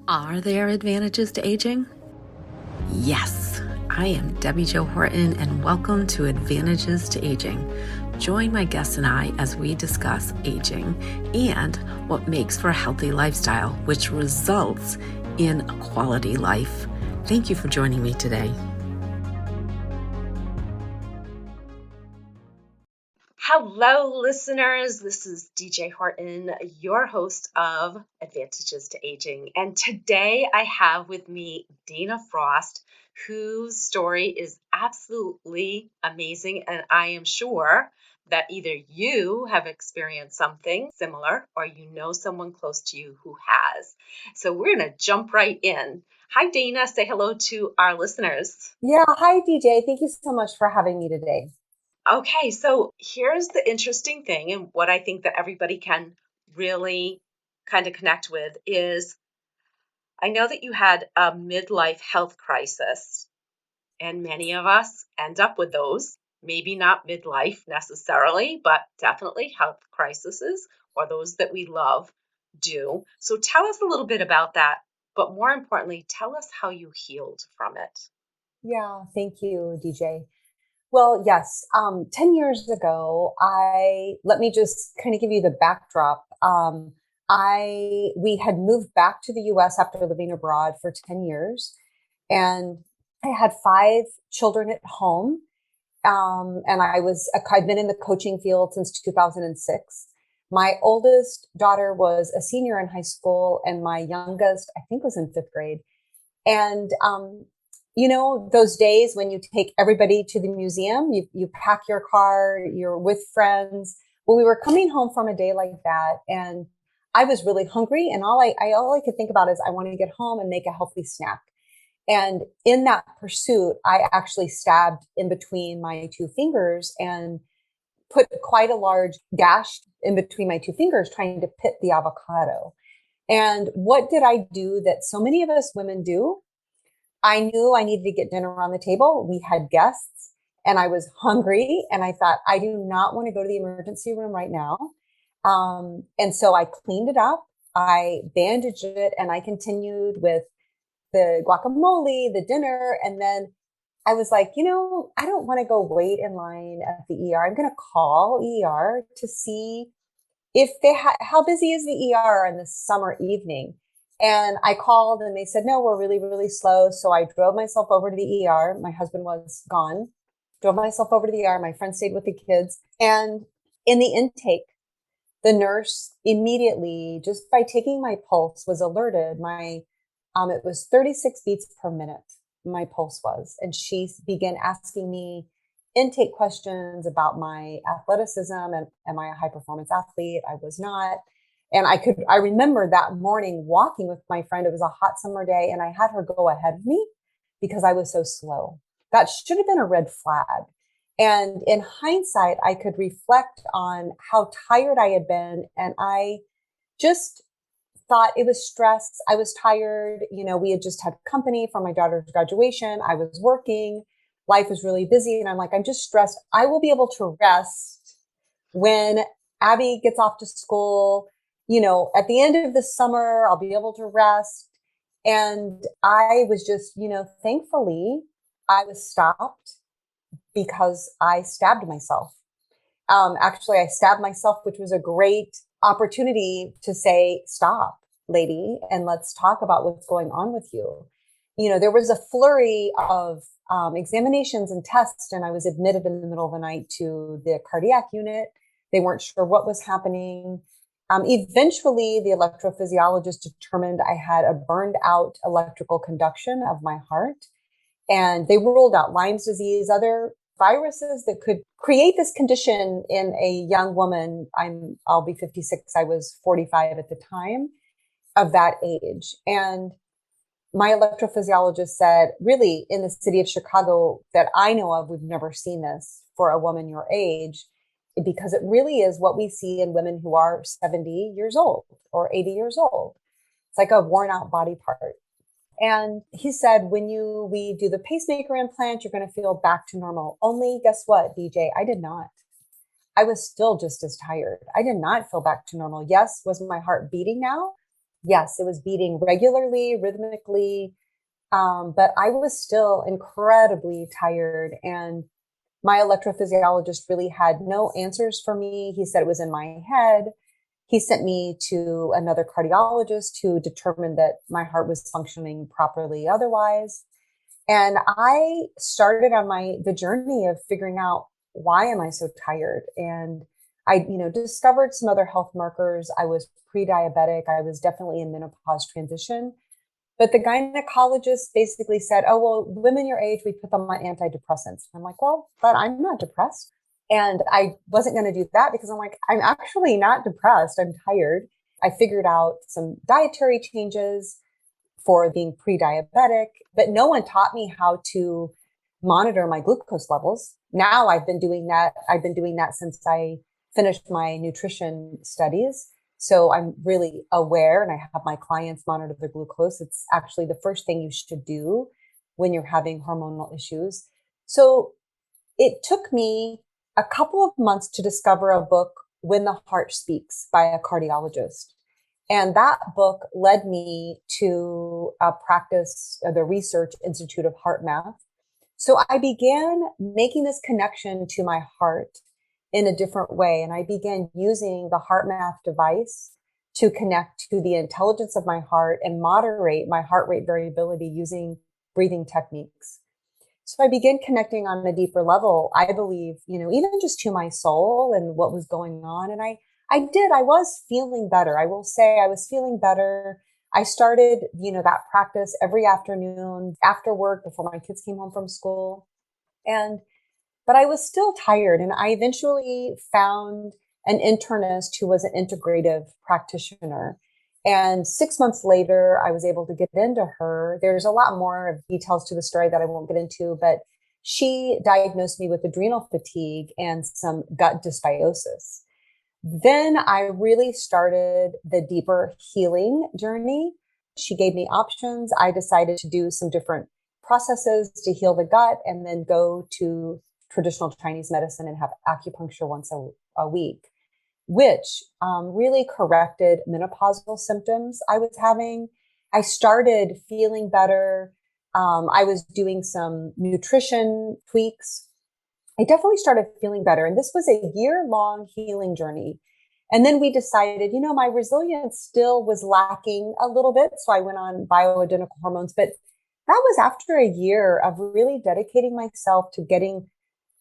Are there advantages to aging? Yes, I am Debbi-Jo Horton, and welcome to Advantages to Aging. Join my guests and I as we discuss aging and what makes for a healthy lifestyle, which results in a quality life. Thank you for joining me today. Hello, listeners. This is DJ Horton, your host of Advantages to Aging. And today I have with me Dana Frost, whose story is absolutely amazing. And I am sure that either you have experienced something similar or you know someone close to you who has. So we're going to jump right in. Hi, Dana. Say hello to our listeners. Yeah. Hi, DJ. Thank you so much for having me today. Okay, so here's the interesting thing, and what I think that everybody can really kind of connect with is I know that you had a midlife health crisis, and many of us end up with those. Maybe not midlife necessarily, but definitely health crises, or those that we love do. So tell us a little bit about that, but more importantly, tell us how you healed from it. Yeah. Thank you, DJ. Well, yes. 10 years ago, let me just kind of give you the backdrop. We had moved back to the US after living abroad for 10 years, and I had 5 children at home. And I've been in the coaching field since 2006. My oldest daughter was a senior in high school, and my youngest, I think, was in 5th grade. And, those days when you take everybody to the museum, you pack your car, you're with friends. Well, we were coming home from a day like that, and I was really hungry, and all I could think about is I want to get home and make a healthy snack. And in that pursuit, I actually stabbed in between my 2 fingers and put quite a large gash in between my 2 fingers trying to pit the avocado. And what did I do that so many of us women do? I knew I needed to get dinner on the table. We had guests and I was hungry, and I thought, I do not want to go to the emergency room right now. And so I cleaned it up, I bandaged it, and I continued with the guacamole, the dinner. And then I was like, I don't want to go wait in line at the ER. I'm going to call ER to see if how busy is the ER on this summer evening. And I called and they said, no, we're really, really slow. So I drove myself over to the ER. My husband was gone. Drove myself over to the ER. My friend stayed with the kids. And in the intake, the nurse immediately, just by taking my pulse, was alerted. It was 36 beats per minute, my pulse was. And she began asking me intake questions about my athleticism, and am I a high performance athlete? I was not. And I remember that morning walking with my friend. It was a hot summer day, and I had her go ahead of me because I was so slow. That should have been a red flag. And in hindsight, I could reflect on how tired I had been. And I just thought it was stress. I was tired. We had just had company for my daughter's graduation. I was working. Life was really busy. And I'm like, I'm just stressed. I will be able to rest when Abby gets off to school. At the end of the summer, I'll be able to rest. And I was just, thankfully, I was stopped because I stabbed myself. Actually, I stabbed myself, which was a great opportunity to say, stop, lady, and let's talk about what's going on with you. There was a flurry of examinations and tests, and I was admitted in the middle of the night to the cardiac unit. They weren't sure what was happening. Eventually, the electrophysiologist determined I had a burned out electrical conduction of my heart, and they ruled out Lyme's disease, other viruses that could create this condition in a young woman. I'll be 56. I was 45 at the time of that age. And my electrophysiologist said, really, in the city of Chicago that I know of, we've never seen this for a woman your age, because it really is what we see in women who are 70 years old or 80 years old. It's like a worn out body part. And he said, we do the pacemaker implant, you're going to feel back to normal. Only guess what, DJ? I did not. I was still just as tired. I did not feel back to normal. Yes, was my heart beating now? Yes, it was beating regularly, rhythmically, but I was still incredibly tired. And my electrophysiologist really had no answers for me. He said it was in my head. He sent me to another cardiologist who determined that my heart was functioning properly otherwise. And I started on the journey of figuring out, why am I so tired? And I, discovered some other health markers. I was pre-diabetic. I was definitely in menopause transition. But the gynecologist basically said, oh, well, women your age, we put them on antidepressants. I'm like, well, but I'm not depressed. And I wasn't going to do that because I'm like, I'm actually not depressed. I'm tired. I figured out some dietary changes for being pre-diabetic, but no one taught me how to monitor my glucose levels. Now I've been doing that. I've been doing that since I finished my nutrition studies. So I'm really aware, and I have my clients monitor their glucose. It's actually the first thing you should do when you're having hormonal issues. So it took me a couple of months to discover a book, When the Heart Speaks, by a cardiologist. And that book led me to practice the Research Institute of Heart Math. So I began making this connection to my heart in a different way. And I began using the heart math device to connect to the intelligence of my heart and moderate my heart rate variability using breathing techniques. So I began connecting on a deeper level, I believe, even just to my soul and what was going on. And I was feeling better. I will say I was feeling better. I started, that practice every afternoon after work before my kids came home from school. But I was still tired. And I eventually found an internist who was an integrative practitioner. And 6 months later, I was able to get into her. There's a lot more of details to the story that I won't get into, but she diagnosed me with adrenal fatigue and some gut dysbiosis. Then I really started the deeper healing journey. She gave me options. I decided to do some different processes to heal the gut and then go to traditional Chinese medicine and have acupuncture once a week, which really corrected menopausal symptoms I was having. I started feeling better. I was doing some nutrition tweaks. I definitely started feeling better. And this was a year-long healing journey. And then we decided, my resilience still was lacking a little bit. So I went on bioidentical hormones. But that was after a year of really dedicating myself to getting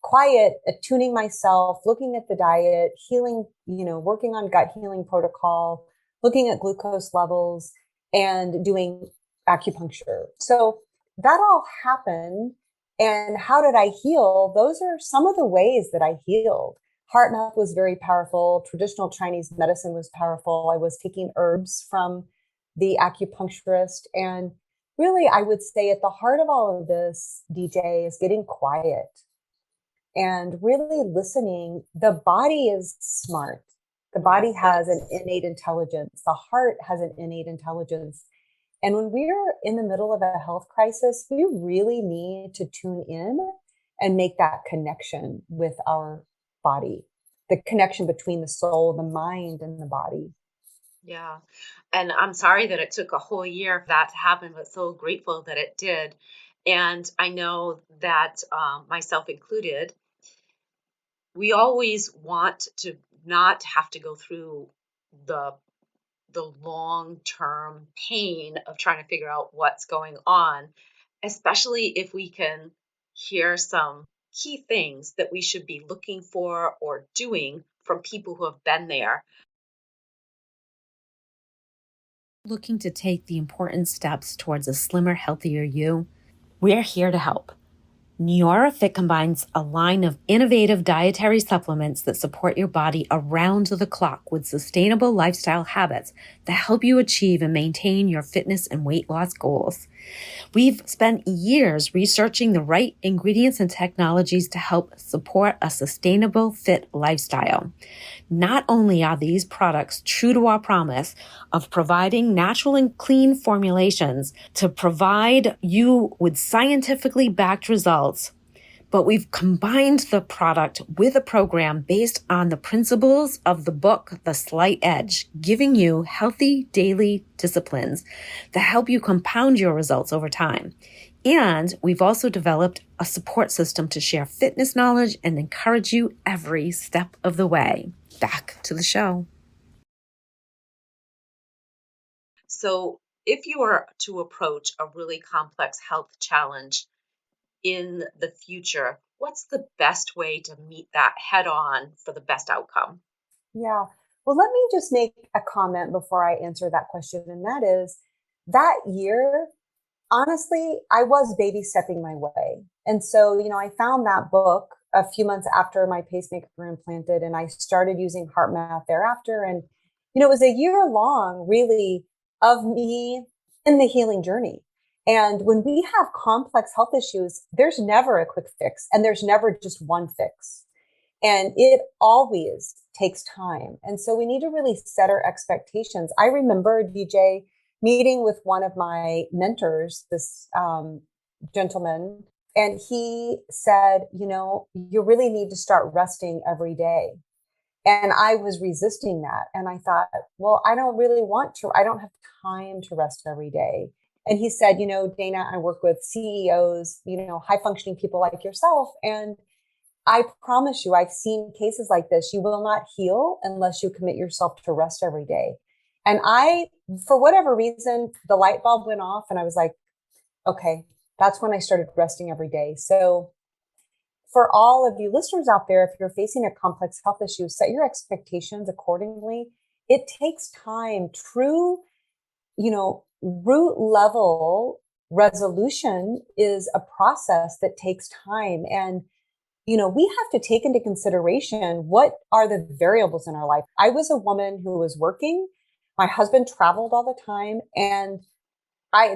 quiet, attuning myself, looking at the diet, healing, working on gut healing protocol, looking at glucose levels, and doing acupuncture. So that all happened. And how did I heal? Those are some of the ways that I healed. Heart math was very powerful. Traditional Chinese medicine was powerful. I was taking herbs from the acupuncturist. And really, I would say at the heart of all of this, DJ, is getting quiet and really listening. The body is smart. The body has an innate intelligence. The heart has an innate intelligence. And when we're in the middle of a health crisis, we really need to tune in and make that connection with our body, the connection between the soul, the mind, and the body. Yeah. And I'm sorry that it took a whole year for that to happen, but so grateful that it did. And I know that myself included, we always want to not have to go through the long-term pain of trying to figure out what's going on, especially if we can hear some key things that we should be looking for or doing from people who have been there. Looking to take the important steps towards a slimmer, healthier you? We're here to help. Neorafit combines a line of innovative dietary supplements that support your body around the clock with sustainable lifestyle habits that help you achieve and maintain your fitness and weight loss goals. We've spent years researching the right ingredients and technologies to help support a sustainable, fit lifestyle. Not only are these products true to our promise of providing natural and clean formulations to provide you with scientifically backed results, but we've combined the product with a program based on the principles of the book, The Slight Edge, giving you healthy daily disciplines that help you compound your results over time. And we've also developed a support system to share fitness knowledge and encourage you every step of the way. Back to the show. So, if you are to approach a really complex health challenge in the future, what's the best way to meet that head on for the best outcome? Yeah. Well, let me just make a comment before I answer that question. And that is that year, honestly, I was baby stepping my way. And so, I found that book a few months after my pacemaker implanted, and I started using heart math thereafter. And, it was a year long, really, of me in the healing journey. And when we have complex health issues, there's never a quick fix, and there's never just one fix. And it always takes time. And so we need to really set our expectations. I remember, DJ, meeting with one of my mentors, this gentleman, and he said, you really need to start resting every day. And I was resisting that. And I thought, well, I don't really want to, I don't have time to rest every day. And he said, Dana, I work with CEOs, high functioning people like yourself. And I promise you, I've seen cases like this. You will not heal unless you commit yourself to rest every day. And for whatever reason, the light bulb went off and I was like, okay, that's when I started resting every day. So for all of you listeners out there, if you're facing a complex health issue, set your expectations accordingly. It takes time. True, root level resolution is a process that takes time. And we have to take into consideration what are the variables in our life. I was a woman who was working. My husband traveled all the time, and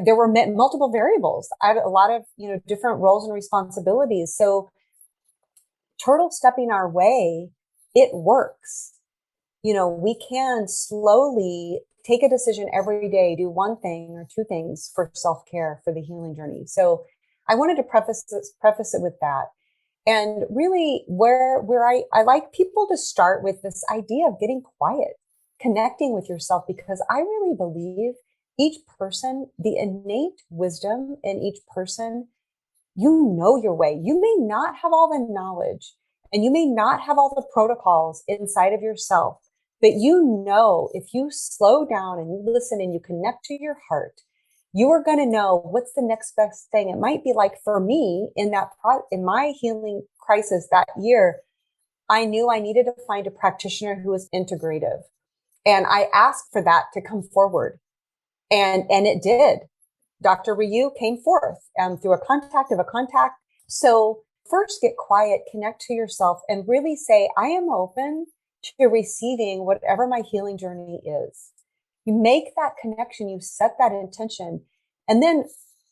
there were multiple variables. I had a lot of, different roles and responsibilities. So turtle stepping our way, it works. We can slowly take a decision every day, do one thing or two things for self-care for the healing journey. So I wanted to preface it with that. And really where I like people to start with this idea of getting quiet, connecting with yourself, because I really believe each person, the innate wisdom in each person, your way. You may not have all the knowledge and you may not have all the protocols inside of yourself, but if you slow down and you listen and you connect to your heart, you are going to know what's the next best thing. It might be like for me in my healing crisis that year, I knew I needed to find a practitioner who was integrative. And I asked for that to come forward. And it did. Dr. Ryu came forth through a contact of a contact. So first get quiet, connect to yourself, and really say, I am open to receiving whatever my healing journey is. You make that connection, you set that intention. And then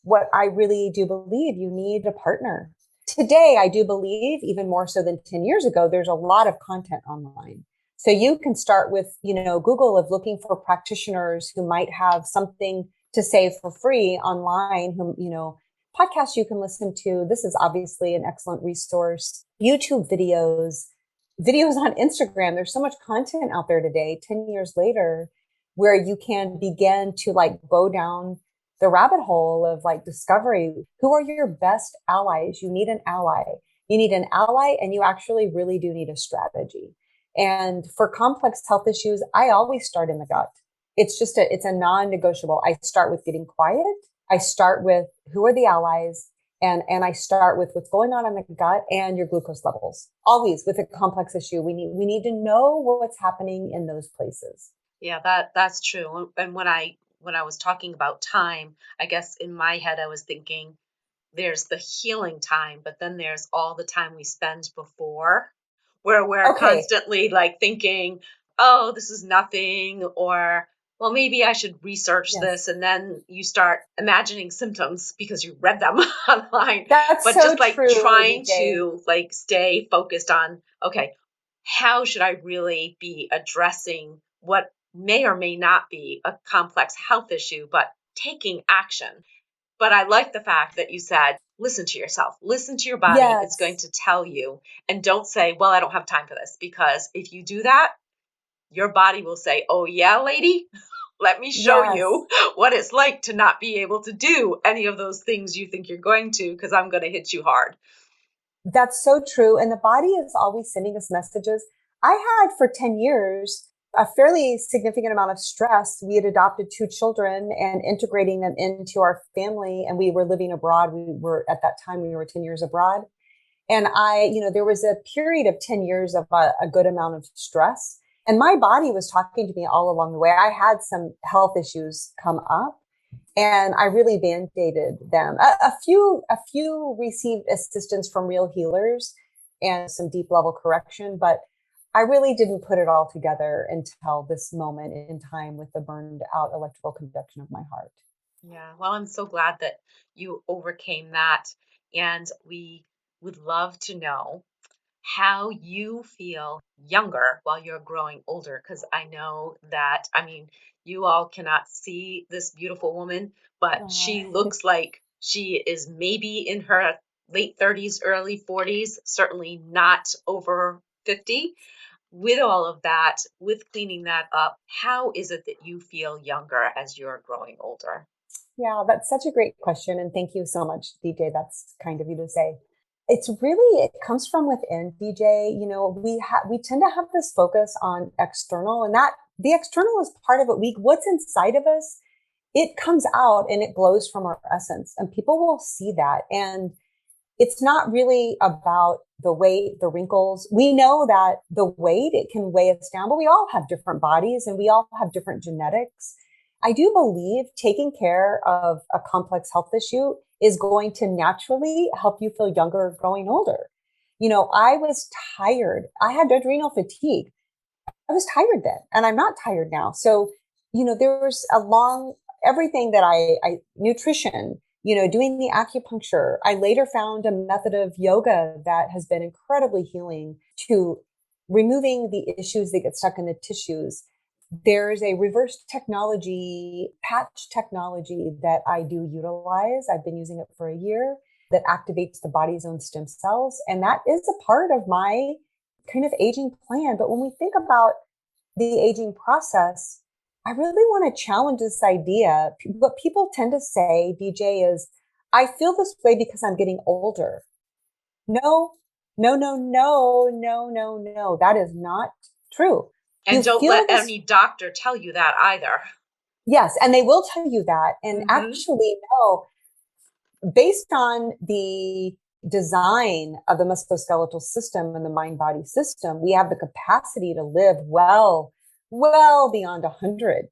what I really do believe, you need a partner. Today, I do believe, even more so than 10 years ago, there's a lot of content online. So you can start with, Google of looking for practitioners who might have something to say for free online, podcasts you can listen to. This is obviously an excellent resource. YouTube videos on Instagram. There's so much content out there today, 10 years later, where you can begin to go down the rabbit hole of discovery. Who are your best allies? You need an ally. You need an ally, and you actually really do need a strategy. And for complex health issues, I always start in the gut. It's a non-negotiable. I start with getting quiet. I start with who are the allies, and I start with what's going on in the gut and your glucose levels. Always with a complex issue, we need to know what's happening in those places. Yeah, that's true. And when I was talking about time, I guess in my head I was thinking there's the healing time, but then there's all the time we spend before where we're constantly thinking, oh, this is nothing, or well, maybe I should research this. And then you start imagining symptoms because you read them online. That's but so just true, trying DJ. to stay focused on, okay, how should I really be addressing what may or may not be a complex health issue, but taking action. But I like the fact that you said listen to yourself, listen to your body. It's going Yes. to tell you. And don't say, well, I don't have time for this. Because if you do that, your body will say, oh, yeah, lady, let me show Yes. you what it's like to not be able to do any of those things you think you're going to, because I'm going to hit you hard. That's so true. And the body is always sending us messages. I had for 10 years a fairly significant amount of stress. We had adopted two children and integrating them into our family. And we were living abroad. At that time, we were 10 years abroad. And there was a period of 10 years of a good amount of stress. And my body was talking to me all along the way. I had some health issues come up and I really band-aided them. A few received assistance from real healers and some deep level correction, but I really didn't put it all together until this moment in time with the burned out electrical conduction of my heart. Yeah, well, I'm so glad that you overcame that. And we would love to know how you feel younger while you're growing older. Because I know that, I mean, you all cannot see this beautiful woman, but she Uh, looks like she is maybe in her late 30s, early 40s, certainly not over 50. With all of that, with cleaning that up, how is it that you feel younger as you're growing older? Yeah, that's such a great question. And thank you so much, DJ. That's kind of you to say. It comes from within, DJ. We tend to have this focus on external, and that the external is part of it. What's inside of us, it comes out and it glows from our essence, and people will see that. And it's not really about the weight, the wrinkles. We know that the weight, it can weigh us down, but we all have different bodies and we all have different genetics. I do believe taking care of a complex health issue is going to naturally help you feel younger growing older. I was tired. I had adrenal fatigue. I was tired then, and I'm not tired now. So, there was everything that nutrition, doing the acupuncture. I later found a method of yoga that has been incredibly healing to removing the issues that get stuck in the tissues. There's a reverse technology, patch technology that I do utilize. I've been using it for a year that activates the body's own stem cells. And that is a part of my kind of aging plan. But when we think about the aging process, I really want to challenge this idea. What people tend to say, DJ, is I feel this way because I'm getting older. No, no, no, no, no, no, no. That is not true. And You don't feel let this. any doctor tell you that either. Yes, and they will tell you that. And Hmm. actually, no, based on the design of the musculoskeletal system and the mind body system, we have the capacity to live well beyond 100.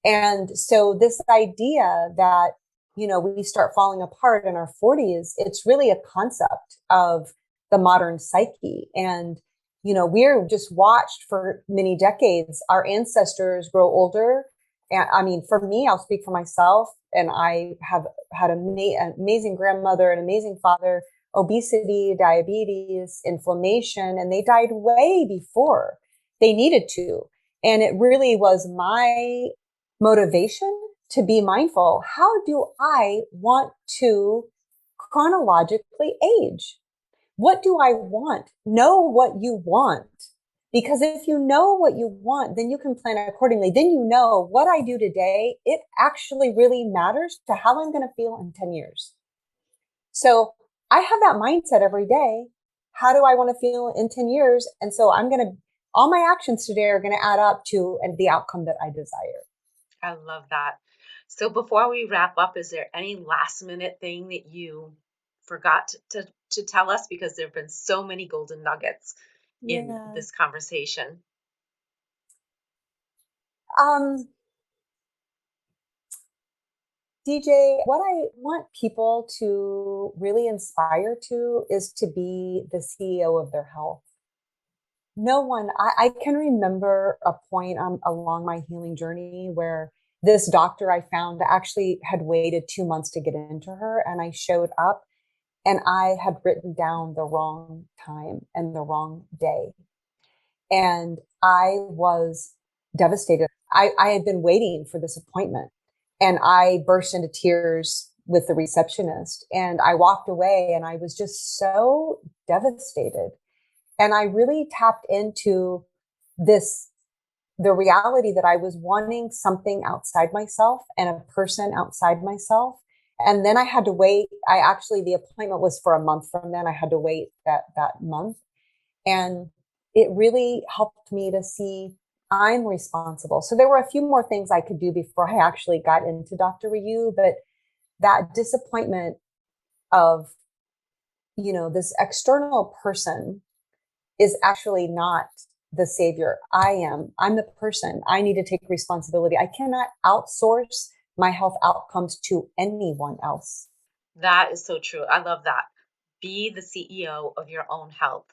And so, this idea that, we start falling apart in our 40s, it's really a concept of the modern psyche. And, we're just watched for many decades. Our ancestors grow older. And I mean, for me, I'll speak for myself. And I have had an amazing grandmother, an amazing father, obesity, diabetes, inflammation, and they died way before they needed to. And it really was my motivation to be mindful. How do I want to chronologically age? What do I want? Know what you want. Because if you know what you want, then you can plan accordingly. Then you know what I do today, it actually really matters to how I'm going to feel in 10 years. So I have that mindset every day. How do I want to feel in 10 years? And so all my actions today are going to add up to the outcome that I desire. I love that. So before we wrap up, is there any last minute thing that you forgot to tell us? Because there have been so many golden nuggets in Yeah. this conversation. Um, DJ, what I want people to really inspire to is to be the CEO of their health. No one, I can remember a point along my healing journey where this doctor I found actually had waited 2 months to get into her. And I showed up and I had written down the wrong time and the wrong day. And I was devastated. I had been waiting for this appointment and I burst into tears with the receptionist. And I walked away and I was just so devastated. And I really tapped into this, the reality that I was wanting something outside myself and a person outside myself. And then I had to wait. The appointment was for a month from then. I had to wait that month. And it really helped me to see I'm responsible. So there were a few more things I could do before I actually got into Dr. Ryu, but that disappointment of, this external person is actually not the savior. I'm the person. I need to take responsibility. I cannot outsource my health outcomes to anyone else. That is so true. I love that. Be the CEO of your own health.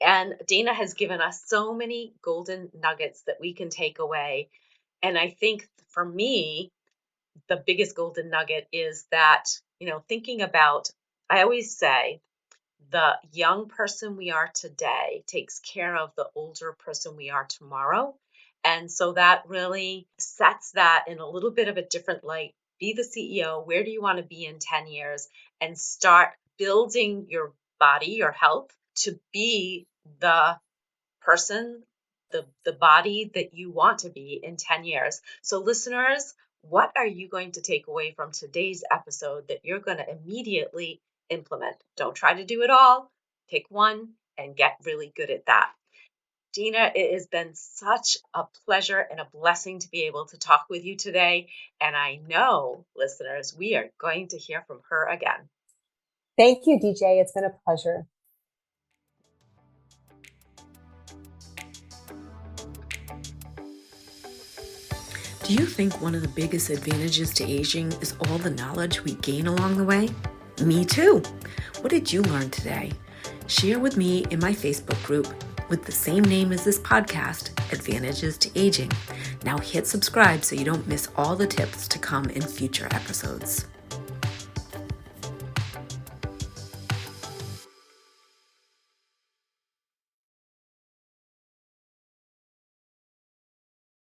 And Dana has given us so many golden nuggets that we can take away. And I think for me, the biggest golden nugget is that, thinking about, I always say, the young person we are today takes care of the older person we are tomorrow. And so that really sets that in a little bit of a different light. Be the CEO. Where do you want to be in 10 years? And start building your body, your health, to be the person, the body that you want to be in 10 years. So listeners, what are you going to take away from today's episode that you're going to immediately implement? Don't try to do it all. Pick one and get really good at that. Dina, it has been such a pleasure and a blessing to be able to talk with you today. And I know, listeners, we are going to hear from her again. Thank you, DJ. It's been a pleasure. Do you think one of the biggest advantages to aging is all the knowledge we gain along the way? Me too. What did you learn today? Share with me in my Facebook group with the same name as this podcast, Advantages to Aging. Now hit subscribe so you don't miss all the tips to come in future episodes.